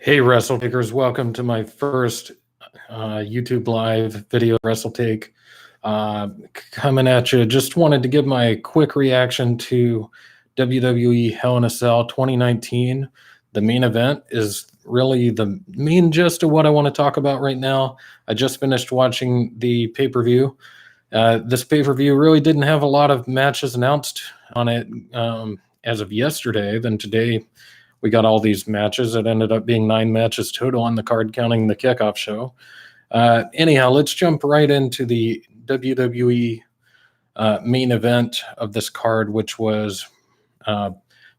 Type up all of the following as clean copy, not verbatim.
Hey, WrestleTakers, welcome to my first YouTube live video WrestleTake. Coming at you, just wanted to give my quick reaction to WWE Hell in a Cell 2019. The main event is really the main gist of what I want to talk about right now. I just finished watching the pay-per-view. This pay-per-view really didn't have a lot of matches announced on it as of yesterday. Then today, we got all these matches. It ended up being 9 matches total on the card, counting the kickoff show. Anyhow, let's jump right into the WWE main event of this card, which was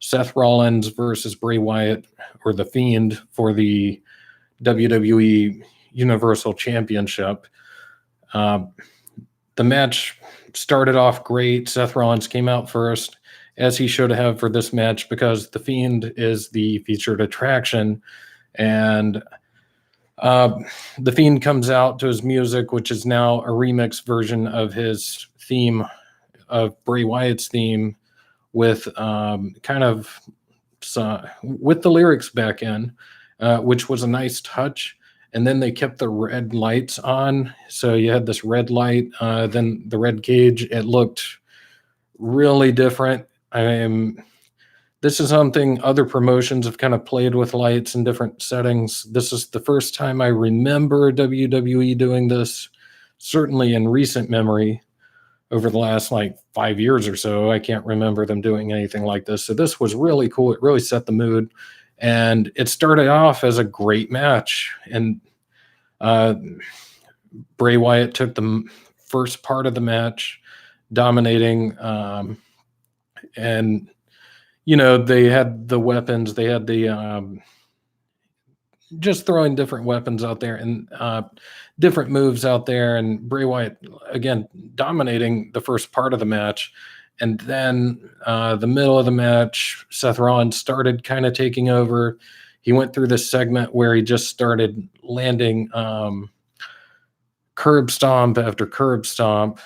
Seth Rollins versus Bray Wyatt, or The Fiend, for the WWE Universal Championship. The match started off great. Seth Rollins came out first, as he should have for this match, because The Fiend is the featured attraction. And The Fiend comes out to his music, which is now a remix version of his theme, of Bray Wyatt's theme, with with the lyrics back in, which was a nice touch. And then they kept the red lights on. So you had this red light, then the red cage. It looked really different. This is something other promotions have kind of played with lights in different settings. This is the first time I remember WWE doing this, certainly in recent memory. Over the last 5 years or so, I can't remember them doing anything like this. So this was really cool. It really set the mood. And it started off as a great match. And Bray Wyatt took the first part of the match, dominating. And they had the weapons. They had the just throwing different weapons out there and different moves out there. And Bray Wyatt, again, dominating the first part of the match. And then the middle of the match, Seth Rollins started kind of taking over. He went through this segment where he just started landing curb stomp after curb stomp.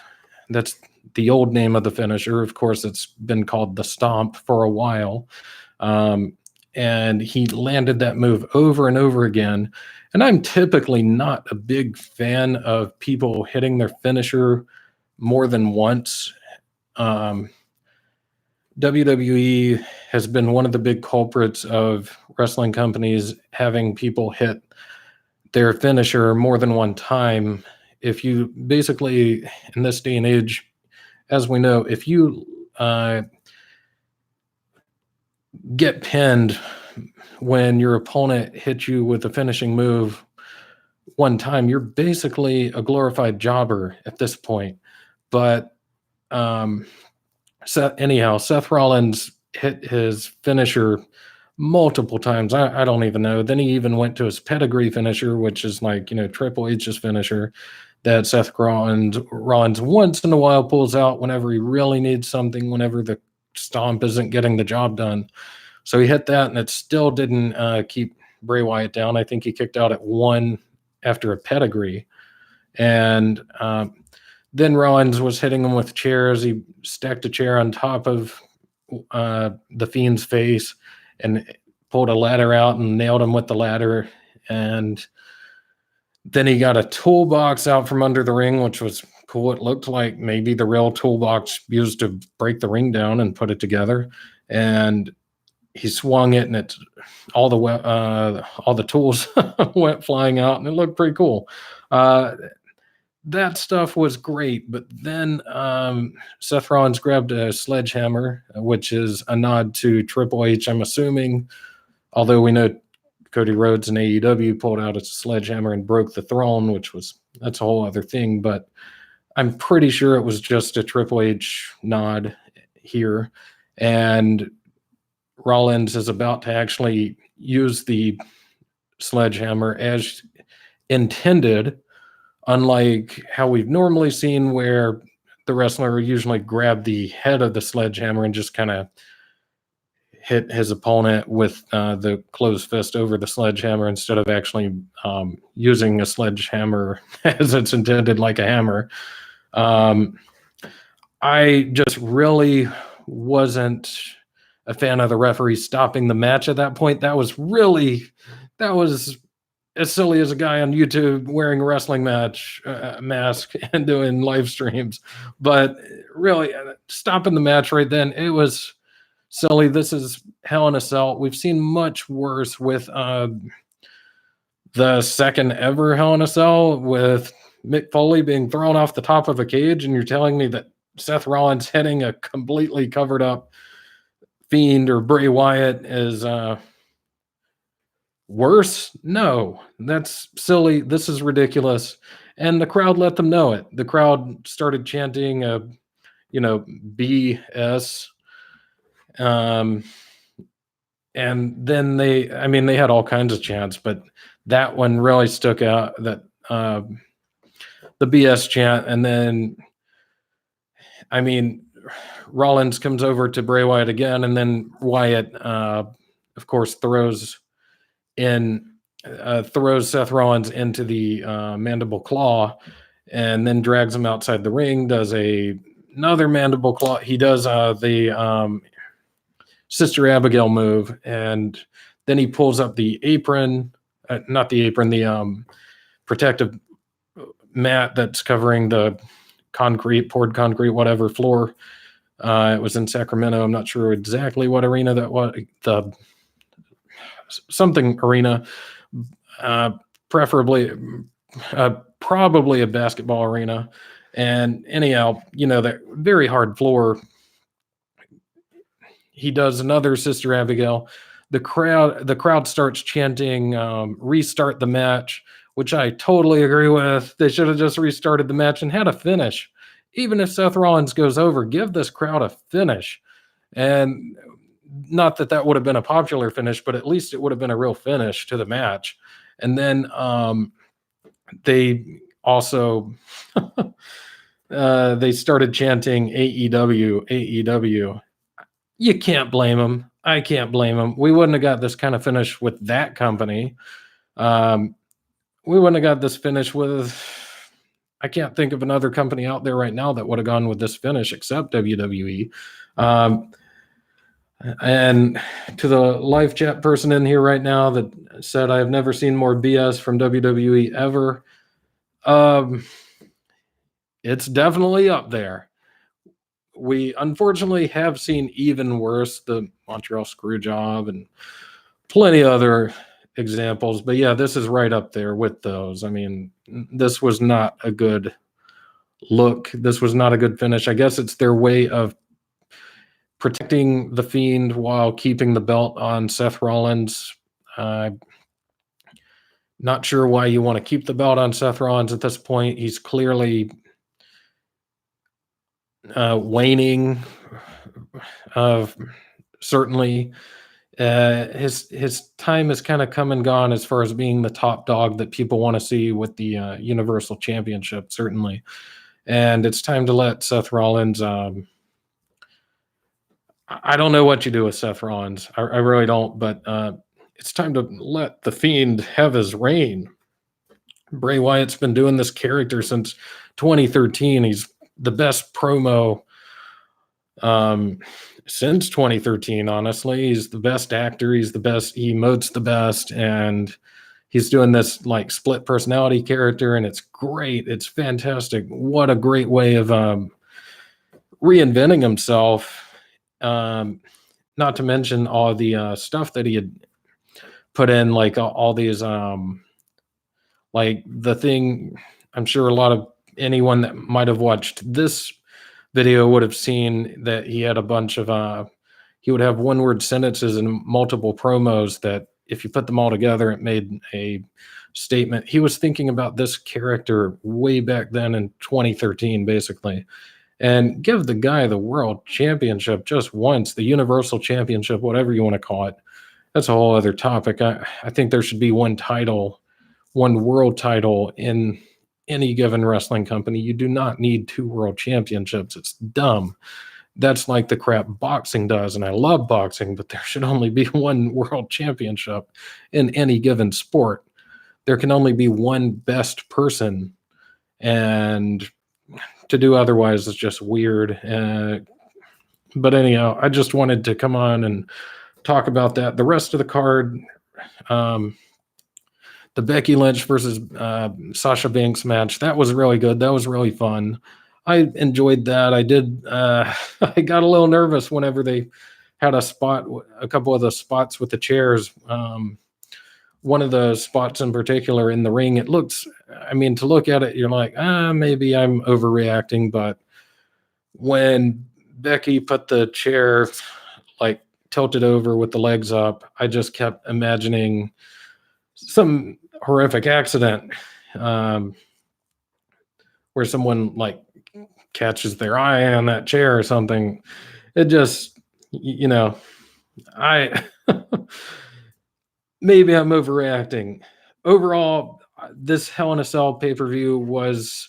That's the old name of the finisher. Of course, it's been called the Stomp for a while. And he landed that move over and over again. And I'm typically not a big fan of people hitting their finisher more than once. WWE has been one of the big culprits of wrestling companies having people hit their finisher more than one time. If you basically, in this day and age, as we know, if you get pinned when your opponent hits you with a finishing move one time, you're basically a glorified jobber at this point. But Seth Rollins hit his finisher multiple times. I don't even know. Then he even went to his pedigree finisher, which is Triple H's finisher, that Seth Rollins once in a while pulls out whenever he really needs something, whenever the stomp isn't getting the job done. So he hit that, and it still didn't keep Bray Wyatt down. I think he kicked out at 1 after a pedigree. And then Rollins was hitting him with chairs. He stacked a chair on top of the Fiend's face and pulled a ladder out and nailed him with the ladder. And then he got a toolbox out from under the ring, which was cool. It looked like maybe the real toolbox used to break the ring down and put it together. And he swung it, and all the tools went flying out, and it looked pretty cool. That stuff was great. But then Seth Rollins grabbed a sledgehammer, which is a nod to Triple H, I'm assuming, although we know Cody Rhodes and AEW pulled out a sledgehammer and broke the throne, that's a whole other thing. But I'm pretty sure it was just a Triple H nod here. And Rollins is about to actually use the sledgehammer as intended, unlike how we've normally seen, where the wrestler usually grab the head of the sledgehammer and just kind of hit his opponent with the closed fist over the sledgehammer, instead of actually using a sledgehammer as it's intended, like a hammer. I just really wasn't a fan of the referee stopping the match at that point. That was really that was as silly as a guy on YouTube wearing a wrestling match mask and doing live streams. But really, stopping the match right then, it was silly. This is Hell in a Cell. We've seen much worse with the second ever Hell in a Cell with Mick Foley being thrown off the top of a cage, and you're telling me that Seth Rollins hitting a completely covered up Fiend or Bray Wyatt is worse? No, that's silly. This is ridiculous. And the crowd let them know it. The crowd started chanting, BS. And then they had all kinds of chants, but that one really stuck out, that the BS chant. And then, Rollins comes over to Bray Wyatt again, and then Wyatt, of course, throws Seth Rollins into the mandible claw, and then drags him outside the ring, does another mandible claw. He does the Sister Abigail move, and then he pulls up the apron, not the apron, the protective mat that's covering the poured concrete, whatever floor. It was in Sacramento. I'm not sure exactly what arena that was. Something arena, preferably, probably a basketball arena. And anyhow, that very hard floor. He does another Sister Abigail. The crowd starts chanting, "Restart the match," which I totally agree with. They should have just restarted the match and had a finish. Even if Seth Rollins goes over, give this crowd a finish. And not that would have been a popular finish, but at least it would have been a real finish to the match. And then they also they started chanting AEW, AEW. You can't blame them. I can't blame them. We wouldn't have got this kind of finish with that company. We wouldn't have got this finish with, I can't think of another company out there right now that would have gone with this finish except WWE. And to the live chat person in here right now that said, "I have never seen more BS from WWE ever." It's definitely up there. We unfortunately have seen even worse, the Montreal Screwjob and plenty other examples. But yeah, this is right up there with those. This was not a good look. This was not a good finish. I guess it's their way of protecting the Fiend while keeping the belt on Seth Rollins. Not sure why you want to keep the belt on Seth Rollins at this point. He's clearly waning. Certainly, his time has kind of come and gone as far as being the top dog that people want to see with the Universal Championship, certainly. And it's time to let Seth Rollins. I don't know what you do with Seth Rollins. I really don't, but it's time to let the Fiend have his reign. Bray Wyatt's been doing this character since 2013. He's the best promo since 2013, honestly. He's the best actor. He's the best. He emotes the best. And he's doing this like split personality character, and it's great. It's fantastic. What a great way of reinventing himself. Not to mention all the stuff that he had put in, like all these, like the thing. I'm sure a lot of anyone that might have watched this video would have seen that he had a bunch of he would have one-word sentences and multiple promos that if you put them all together, it made a statement. He was thinking about this character way back then in 2013, basically. And give the guy the world championship just once, the Universal Championship, whatever you want to call it. That's a whole other topic. I think there should be one title, one world title in any given wrestling company. You do not need 2 world championships. It's dumb. That's like the crap boxing does, and I love boxing, but there should only be 1 world championship in any given sport. There can only be one best person, and to do otherwise is just weird. But anyhow, I just wanted to come on and talk about that. The rest of the card, the Becky Lynch versus Sasha Banks match, that was really good. That was really fun. I enjoyed that. I did. I got a little nervous whenever they had a couple of the spots with the chairs. One of the spots in particular in the ring, it looks, I mean, to look at it, you're like, maybe I'm overreacting. But when Becky put the chair like tilted over with the legs up, I just kept imagining some horrific accident where someone like catches their eye on that chair or something. It just, I maybe I'm overreacting. Overall, this Hell in a Cell pay-per-view was,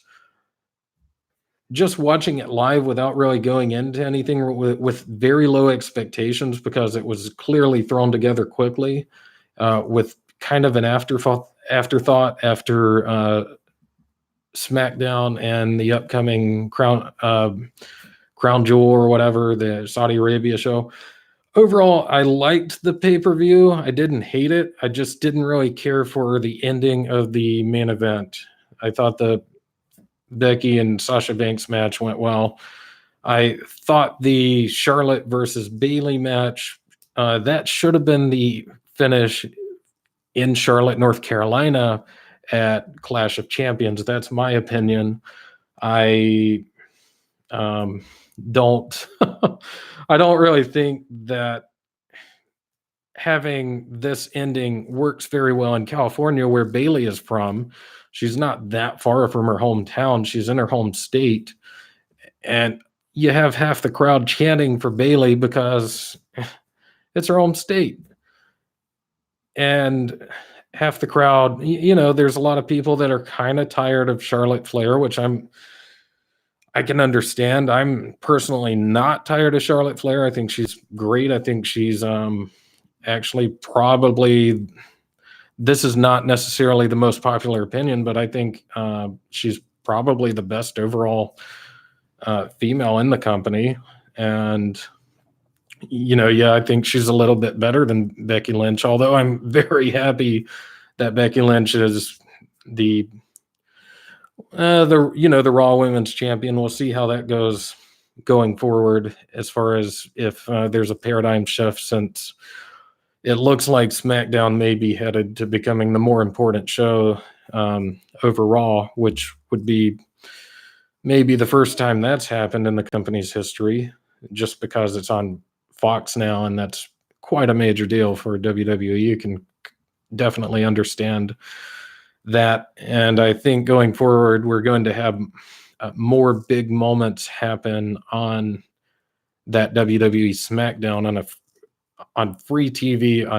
just watching it live without really going into anything with very low expectations, because it was clearly thrown together quickly with kind of an afterthought after SmackDown and the upcoming Crown Jewel or whatever, the Saudi Arabia show. Overall, I liked the pay-per-view. I didn't hate it. I just didn't really care for the ending of the main event. I thought the Becky and Sasha Banks match went well. I thought the Charlotte versus Bayley match, that should have been the finish in Charlotte, North Carolina at Clash of Champions. That's my opinion. I don't I don't really think that having this ending works very well in California, where Bayley is from. She's not that far from her hometown. She's in her home state. And you have half the crowd chanting for Bayley because it's her home state. And half the crowd, there's a lot of people that are kind of tired of Charlotte Flair, which I can understand. I'm personally not tired of Charlotte Flair. I think she's great. I think she's actually probably, this is not necessarily the most popular opinion, but I think she's probably the best overall female in the company. And, I think she's a little bit better than Becky Lynch, although I'm very happy that Becky Lynch is the Raw Women's Champion. We'll see how that goes going forward, as far as if there's a paradigm shift, since it looks like SmackDown may be headed to becoming the more important show over Raw, which would be maybe the first time that's happened in the company's history, just because it's on Fox now, and that's quite a major deal for WWE. You can definitely understand that. And I think going forward, we're going to have more big moments happen on that WWE SmackDown on free TV,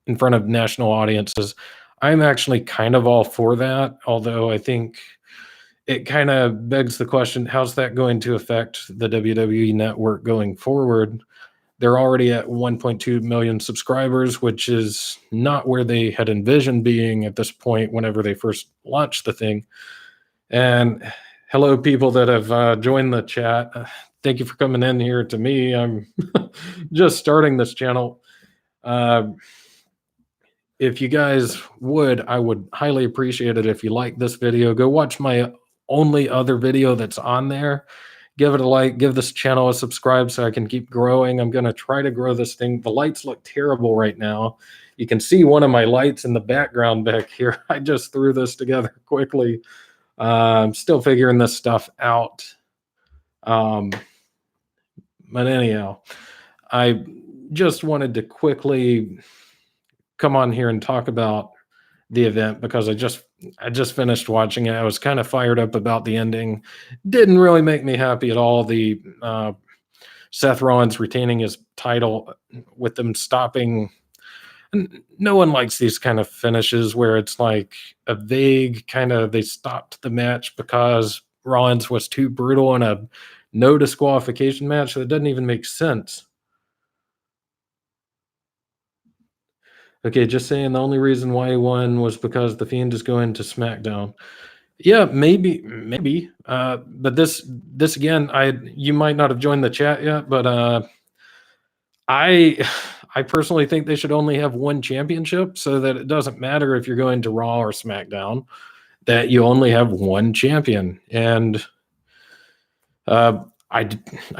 in front of national audiences. I'm actually kind of all for that, although I think it kind of begs the question, how's that going to affect the WWE network going forward? They're already at 1.2 million subscribers, which is not where they had envisioned being at this point whenever they first launched the thing. And hello, people that have joined the chat. Thank you for coming in here to me. I'm just starting this channel. If you guys would, I would highly appreciate it if you like this video. Go watch my only other video that's on there. Give it a like, give this channel a subscribe so I can keep growing. I'm going to try to grow this thing. The lights look terrible right now. You can see one of my lights in the background back here. I just threw this together quickly. I'm still figuring this stuff out. But anyhow, I just wanted to quickly come on here and talk about the event, because I just finished watching it. I was kind of fired up about the ending. Didn't really make me happy at all. The Seth Rollins retaining his title with them stopping. No one likes these kind of finishes where it's like a vague kind of, they stopped the match because Rollins was too brutal in a no disqualification match. That doesn't even make sense. Okay, just saying the only reason why he won was because the Fiend is going to SmackDown. Yeah, maybe. But this again, you might not have joined the chat yet, but I I personally think they should only have one championship so that it doesn't matter if you're going to Raw or SmackDown, that you only have one champion. And uh, I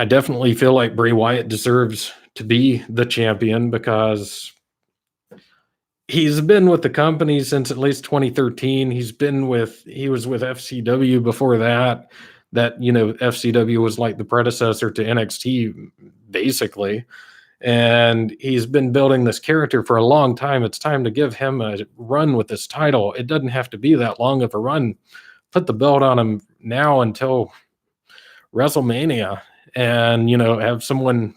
definitely feel like Bray Wyatt deserves to be the champion because he's been with the company since at least 2013. He was with FCW before that. FCW was like the predecessor to NXT, basically. And he's been building this character for a long time. It's time to give him a run with this title. It doesn't have to be that long of a run. Put the belt on him now until WrestleMania, and have someone,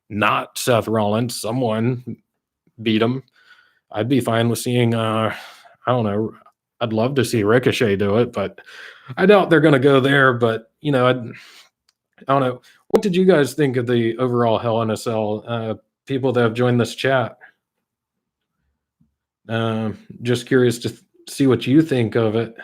not Seth Rollins, someone beat him. I'd be fine with seeing I don't know, I'd love to see Ricochet do it, but I doubt they're going to go there. But I don't know. What did you guys think of the overall Hell in a Cell? People that have joined this chat. Just curious to see what you think of it.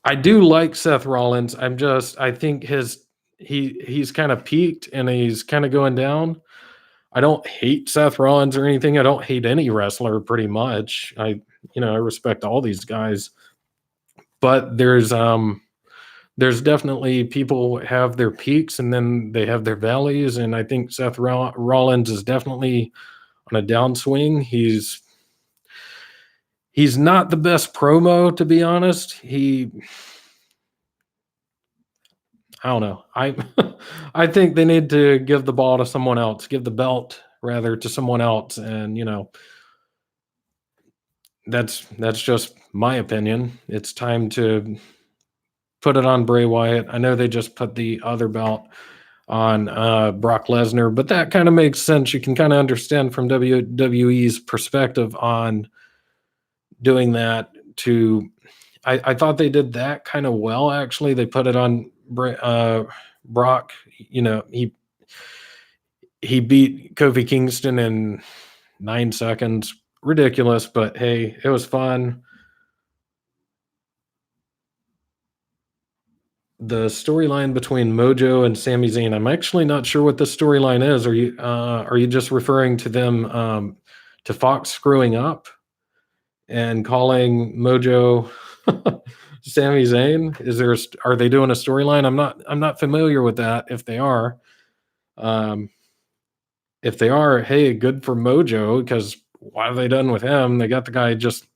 I do like Seth Rollins. I think he's kind of peaked and he's kind of going down. I don't hate Seth Rollins or anything. I don't hate any wrestler pretty much. I respect all these guys. But there's definitely people have their peaks and then they have their valleys, and I think Seth Rollins is definitely on a downswing. He's not the best promo, to be honest. I don't know. I think they need to give the ball to someone else, give the belt rather to someone else, and that's just my opinion. It's time to put it on Bray Wyatt. I know they just put the other belt on Brock Lesnar, but that kind of makes sense. You can kind of understand from WWE's perspective on doing that. I thought they did that kind of well, actually. They put it on Brock. He beat Kofi Kingston in 9 seconds. Ridiculous, but hey, it was fun. The storyline between Mojo and Sami Zayn, I'm actually not sure what the storyline is. Are you just referring to them to Fox screwing up and calling Mojo Sami Zayn? Are they doing a storyline? I'm not familiar with that. If they are, hey, good for Mojo, because what have they done with him? They got the guy, just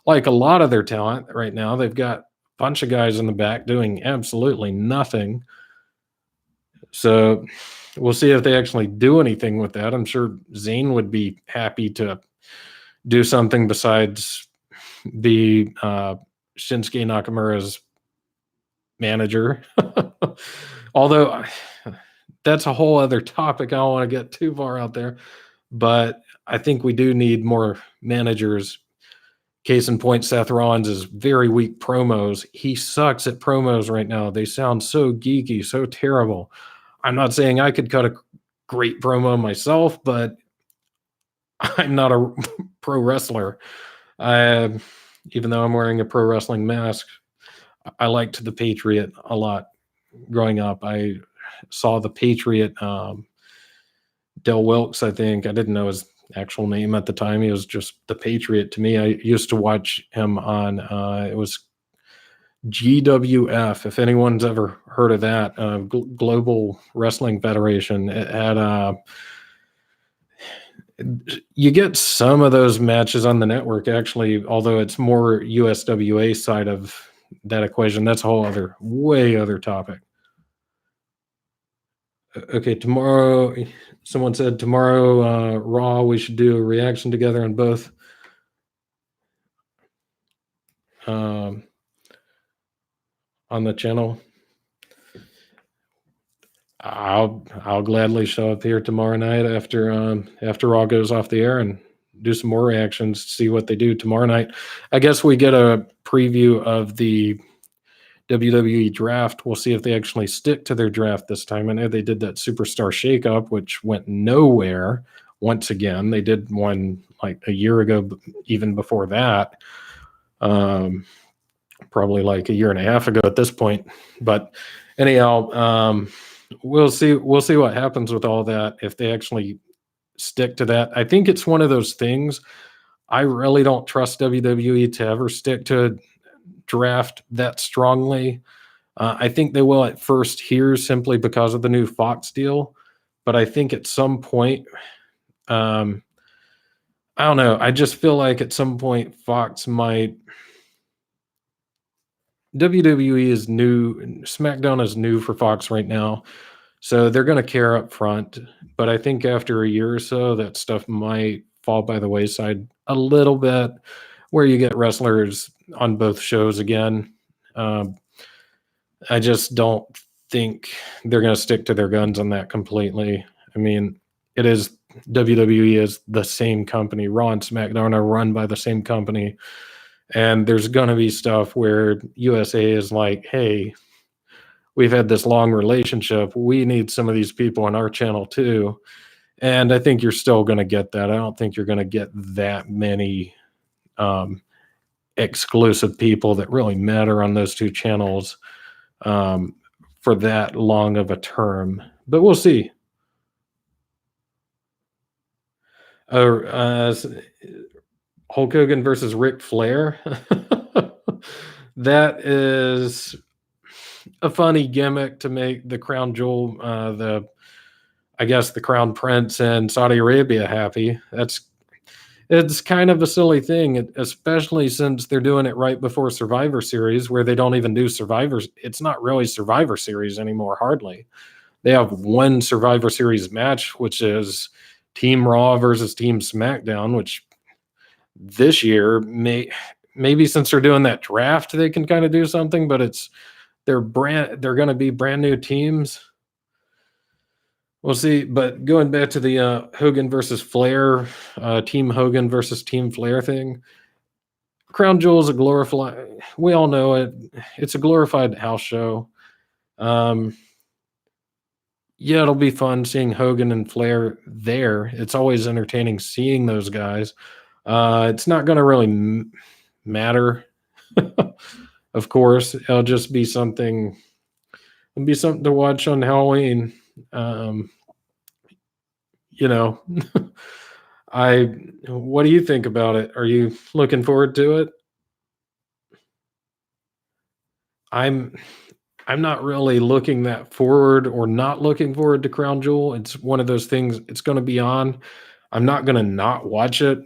like a lot of their talent right now. They've got bunch of guys in the back doing absolutely nothing. So we'll see if they actually do anything with that. I'm sure Zayn would be happy to do something besides be Shinsuke Nakamura's manager. Although that's a whole other topic. I don't want to get too far out there, but I think we do need more managers. Case in point, Seth Rollins is very weak promos. He sucks at promos right now. They sound so geeky, so terrible. I'm not saying I could cut a great promo myself, but I'm not a pro wrestler. Even though I'm wearing a pro wrestling mask, I liked The Patriot a lot growing up. I saw The Patriot, Del Wilkes, I think. I didn't know his actual name at the time. He was just The Patriot to me. I used to watch him on it was GWF, if anyone's ever heard of that, Global Wrestling Federation. It had you get some of those matches on the network, actually, although it's more USWA side of that equation. That's a whole other, way other topic. Okay, tomorrow, someone said tomorrow, Raw, we should do a reaction together on both. On the channel. I'll gladly show up here tomorrow night after Raw goes off the air and do some more reactions, see what they do tomorrow night. I guess we get a preview of the WWE draft. We'll see if they actually stick to their draft this time. I know they did that Superstar Shakeup, which went nowhere. Once again, they did one like a year ago, even before that. probably like a year and a half ago at this point. But anyhow, we'll see. We'll see what happens with all that if they actually stick to that. I think it's one of those things. I really don't trust WWE to ever stick to a draft that strongly. I think they will at first here simply because of the new Fox deal. But I think at some point, um, I don't know. I just feel like at some point Fox might. WWE is new. SmackDown is new for Fox right now. So they're going to care up front. But I think after a year or so, that stuff might fall by the wayside a little bit, where you get wrestlers on both shows again. Um, I just don't think they're going to stick to their guns on that completely. I mean, it is WWE is the same company. Raw and SmackDown are run by the same company. And there's going to be stuff where USA is like, hey, we've had this long relationship. We need some of these people on our channel too. And I think you're still going to get that. I don't think you're going to get that many um, exclusive people that really matter on those two channels for that long of a term. But we'll see. Hulk Hogan versus Ric Flair. That is a funny gimmick to make the crown jewel, I guess the crown prince in Saudi Arabia happy. It's kind of a silly thing, especially since they're doing it right before Survivor Series, where they don't even do Survivors. It's not really Survivor Series anymore, hardly. They have one Survivor Series match, which is Team Raw versus Team SmackDown, which this year maybe since they're doing that draft, they can kind of do something, but they're going to be brand new teams. We'll see. But going back to the Hogan versus Flair, Team Hogan versus Team Flair thing, Crown Jewel is a glorified. We all know it. It's a glorified house show. Yeah, it'll be fun seeing Hogan and Flair there. It's always entertaining seeing those guys. It's not going to really matter, of course. It'll just be something. It'll be something to watch on Halloween. You know, what do you think about it? Are you looking forward to it? I'm not really looking that forward or not looking forward to Crown Jewel. It's one of those things. It's going to be on. I'm not going to not watch it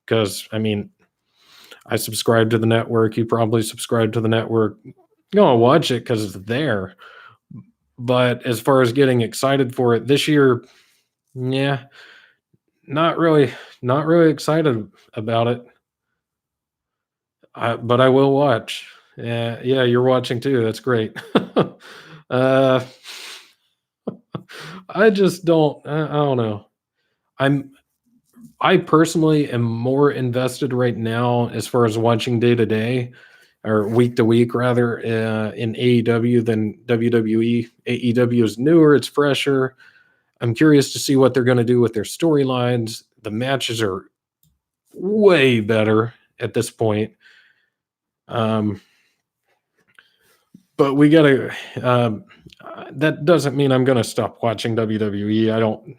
because I mean, I subscribe to the network. You probably subscribe to the network. You're going to watch it because it's there. But as far as getting excited for it this year, yeah, not really excited about it. But I will watch. Yeah, you're watching too. That's great. uh, I just don't. I don't know. I personally am more invested right now as far as watching day to day or week to week rather in AEW than WWE. AEW is newer, it's fresher. I'm curious to see what they're going to do with their storylines. The matches are way better at this point. But we gotta. That doesn't mean I'm gonna stop watching WWE.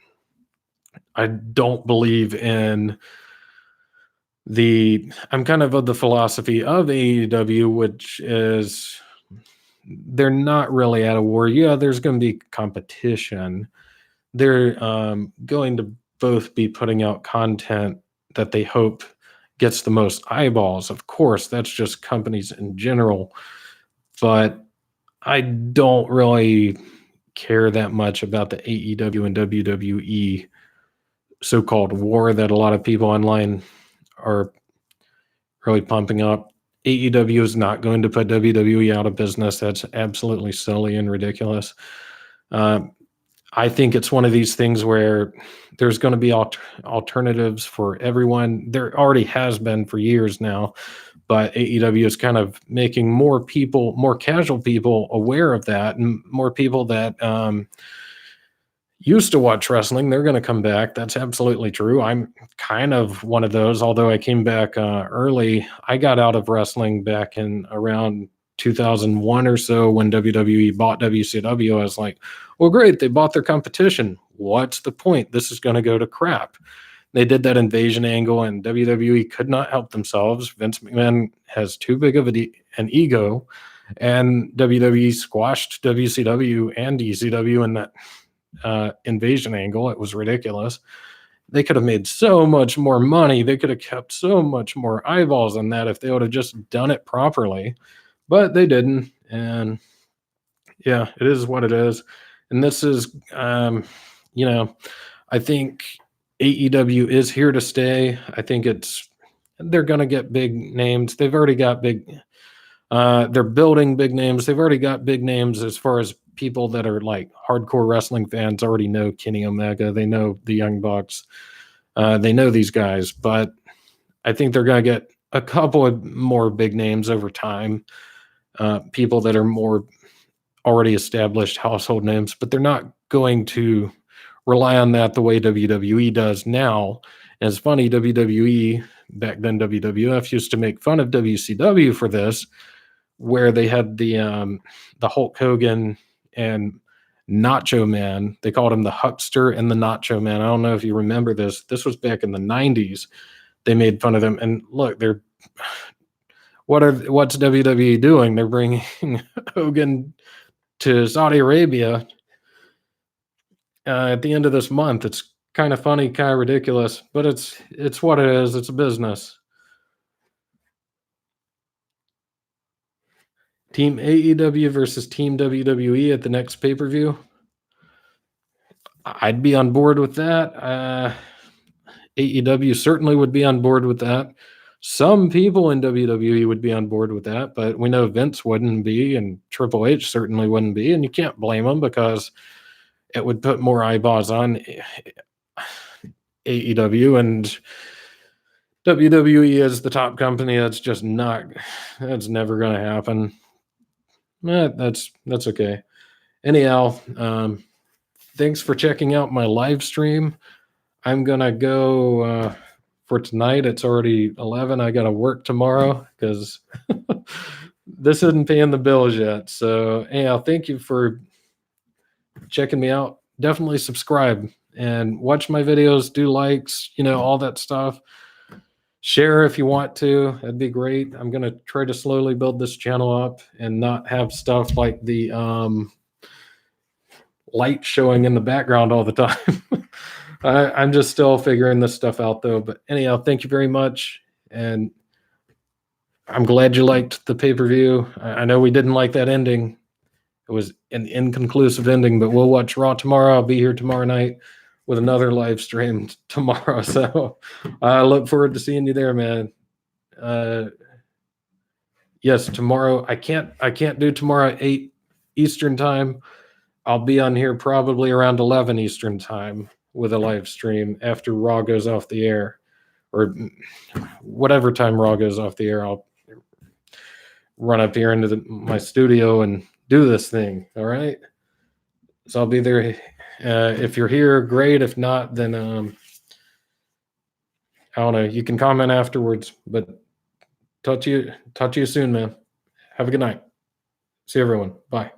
I don't believe in I'm kind of the philosophy of AEW, which is they're not really at a war. Yeah, there's going to be competition. They're going to both be putting out content that they hope gets the most eyeballs. Of course, that's just companies in general. But I don't really care that much about the AEW and WWE so-called war that a lot of people online are really pumping up. AEW is not going to put WWE out of business. That's absolutely silly and ridiculous. I think it's one of these things where there's going to be alternatives for everyone. There already has been for years now, but AEW is kind of making more casual people aware of that, and more people that used to watch wrestling, they're going to come back. That's absolutely true. I'm kind of one of those, although I came back early. I got out of wrestling back in around 2001 or so when WWE bought WCW. I was like, well, great. They bought their competition. What's the point? This is going to go to crap. They did that invasion angle, and WWE could not help themselves. Vince McMahon has too big of an ego, and WWE squashed WCW and ECW in that invasion angle. It was ridiculous. They could have made so much more money. They could have kept so much more eyeballs on that if they would have just done it properly, but they didn't. And yeah, it is what it is. And this is, I think AEW is here to stay. I think they're going to get big names. They've already got big, they're building big names. They've already got big names as far as people that are like hardcore wrestling fans already know Kenny Omega. They know the Young Bucks. They know these guys, but I think they're going to get a couple of more big names over time. People that are more already established household names, but they're not going to rely on that the way WWE does now. And it's funny, WWE, back then WWF, used to make fun of WCW for this, where they had the Hulk Hogan and Nacho Man. They called him the Huckster and the Nacho Man. I don't know if you remember this. This was back in the 90s. They made fun of them. And look, what's WWE doing? They're bringing Hogan to Saudi Arabia at the end of this month. It's kind of funny, kind of ridiculous, but it's what it is. It's a business. Team AEW versus Team WWE at the next pay-per-view. I'd be on board with that. AEW certainly would be on board with that. Some people in WWE would be on board with that, but we know Vince wouldn't be, and Triple H certainly wouldn't be, and you can't blame them because it would put more eyeballs on AEW, and WWE is the top company. That's never going to happen. That's okay. Anyhow, thanks for checking out my live stream. I'm going to go for tonight. It's already 11. I got to work tomorrow because this isn't paying the bills yet. So anyhow, thank you for checking me out. Definitely subscribe and watch my videos, do likes, all that stuff. Share if you want to. That'd be great. I'm going to try to slowly build this channel up and not have stuff like the light showing in the background all the time. I'm just still figuring this stuff out, though. But anyhow, thank you very much. And I'm glad you liked the pay-per-view. I know we didn't like that ending. It was an inconclusive ending, but we'll watch Raw tomorrow. I'll be here tomorrow night with another live stream tomorrow. So I look forward to seeing you there, man. Yes, tomorrow. I can't do tomorrow at 8 Eastern time. I'll be on here probably around 11 Eastern time with a live stream after Raw goes off the air, or whatever time Raw goes off the air. I'll run up here into my studio and do this thing. All right. So I'll be there. If you're here, great. If not, then I don't know. You can comment afterwards. But talk to you soon, man. Have a good night. See everyone. Bye.